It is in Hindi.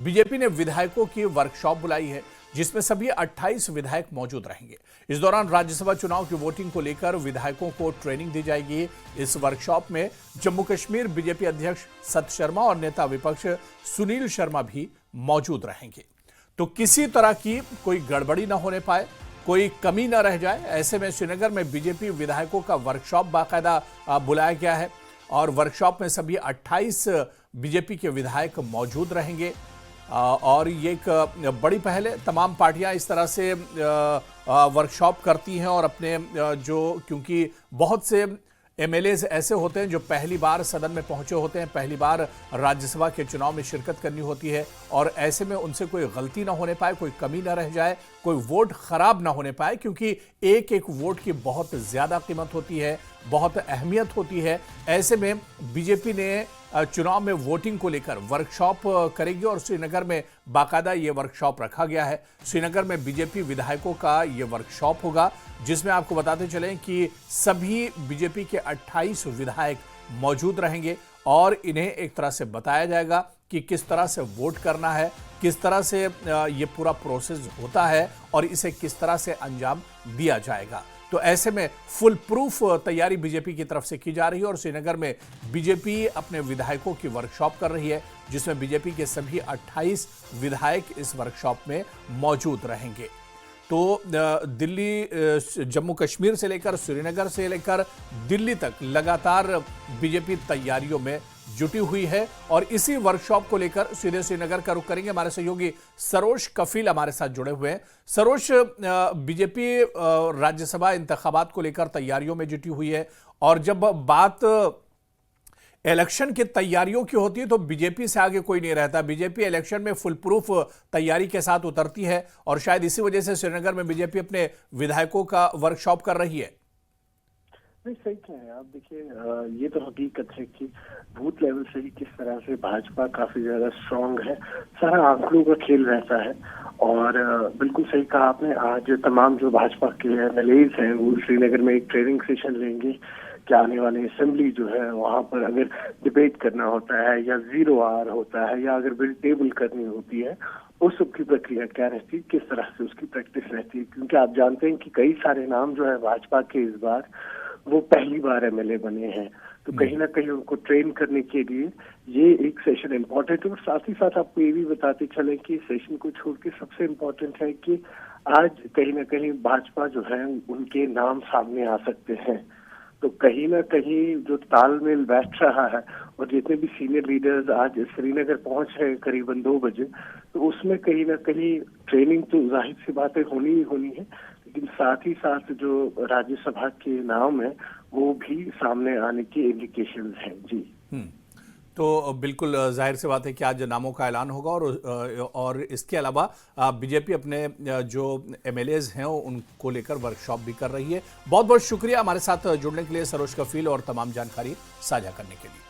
बीजेपी ने विधायकों की वर्कशॉप बुलाई है जिसमें सभी 28 विधायक मौजूद रहेंगे। इस दौरान राज्यसभा चुनाव की वोटिंग को लेकर विधायकों को ट्रेनिंग दी जाएगी। इस वर्कशॉप में जम्मू कश्मीर बीजेपी अध्यक्ष सत शर्मा और नेता विपक्ष सुनील शर्मा भी मौजूद रहेंगे। तो किसी तरह की कोई गड़बड़ी न होने पाए, कोई कमी न रह जाए, ऐसे में श्रीनगर में बीजेपी विधायकों का वर्कशॉप बाकायदा बुलाया गया है और वर्कशॉप में सभी 28 बीजेपी के विधायक मौजूद रहेंगे। और ये एक बड़ी पहल है। तमाम पार्टियां इस तरह से वर्कशॉप करती हैं और अपने क्योंकि बहुत से एमएलएज ऐसे होते हैं जो पहली बार सदन में पहुंचे होते हैं, पहली बार राज्यसभा के चुनाव में शिरकत करनी होती है और ऐसे में उनसे कोई गलती ना होने पाए, कोई कमी ना रह जाए, कोई वोट खराब ना होने पाए, क्योंकि एक एक वोट की बहुत ज्यादा कीमत होती है, बहुत अहमियत होती है। ऐसे में बीजेपी ने चुनाव में वोटिंग को लेकर वर्कशॉप करेगी और श्रीनगर में बाकायदा ये वर्कशॉप रखा गया है। श्रीनगर में बीजेपी विधायकों का ये वर्कशॉप होगा जिसमें आपको बताते चलें कि सभी बीजेपी के 28 विधायक मौजूद रहेंगे और इन्हें एक तरह से बताया जाएगा कि किस तरह से वोट करना है, किस तरह से ये पूरा प्रोसेस होता है और इसे किस तरह से अंजाम दिया जाएगा। तो ऐसे में फुल प्रूफ तैयारी बीजेपी की तरफ से की जा रही है और श्रीनगर में बीजेपी अपने विधायकों की वर्कशॉप कर रही है जिसमें बीजेपी के सभी 28 विधायक इस वर्कशॉप में मौजूद रहेंगे। तो दिल्ली, जम्मू कश्मीर से लेकर श्रीनगर से लेकर दिल्ली तक लगातार बीजेपी तैयारियों में जुटी हुई है और इसी वर्कशॉप को लेकर सीधे श्रीनगर का रुख करेंगे। हमारे सहयोगी सरोज कफील हमारे साथ जुड़े हुए हैं। सरोज, बीजेपी राज्यसभा इंतखाबात को लेकर तैयारियों में जुटी हुई है और जब बात इलेक्शन की तैयारियों की होती है तो बीजेपी से आगे कोई नहीं रहता। बीजेपी इलेक्शन में फुल प्रूफ तैयारी के साथ उतरती है और शायद इसी वजह से श्रीनगर में बीजेपी अपने विधायकों का वर्कशॉप कर रही है। नहीं, सही कह रहे हैं आप। देखिए, ये तो हकीकत है कि बूथ लेवल से ही किस तरह से भाजपा काफी ज्यादा स्ट्रांग है, सारा आंकड़ों का खेल रहता है। और बिल्कुल सही कहा आपने, आज तमाम जो भाजपा के एमएलएज हैं वो श्रीनगर में एक ट्रेनिंग सेशन लेंगे कि आने वाले असेंबली जो है वहां पर अगर डिबेट करना होता है या 0R होता है या अगर बिल टेबल करनी होती है, उस सब की प्रक्रिया क्या रहती है, किस तरह से उसकी प्रैक्टिस रहती है। क्योंकि आप जानते हैं कि कई सारे नाम जो है भाजपा के इस बार वो पहली बार एमएलए बने हैं, तो कहीं ना कहीं उनको ट्रेन करने के लिए ये एक सेशन इम्पोर्टेंट है। और साथ ही साथ आपको ये भी बताते चले कि सेशन को छोड़ के सबसे इम्पोर्टेंट है कि आज कहीं ना कहीं भाजपा जो है उनके नाम सामने आ सकते हैं। तो कहीं ना कहीं जो तालमेल बैठ रहा है और जितने भी सीनियर लीडर्स आज श्रीनगर पहुंच रहे हैं करीबन 2 बजे, तो उसमें कहीं ना कहीं ट्रेनिंग तो जाहिर सी बातें होनी ही होनी है, लेकिन साथ ही साथ जो राज्यसभा के नाम है वो भी सामने आने की इंडिकेशंस हैं। जी तो बिल्कुल जाहिर सी बात है कि आज नामों का ऐलान होगा और इसके अलावा बीजेपी अपने जो एमएलएज हैं उनको लेकर वर्कशॉप भी कर रही है। बहुत बहुत शुक्रिया हमारे साथ जुड़ने के लिए सरोज कफील और तमाम जानकारी साझा करने के लिए।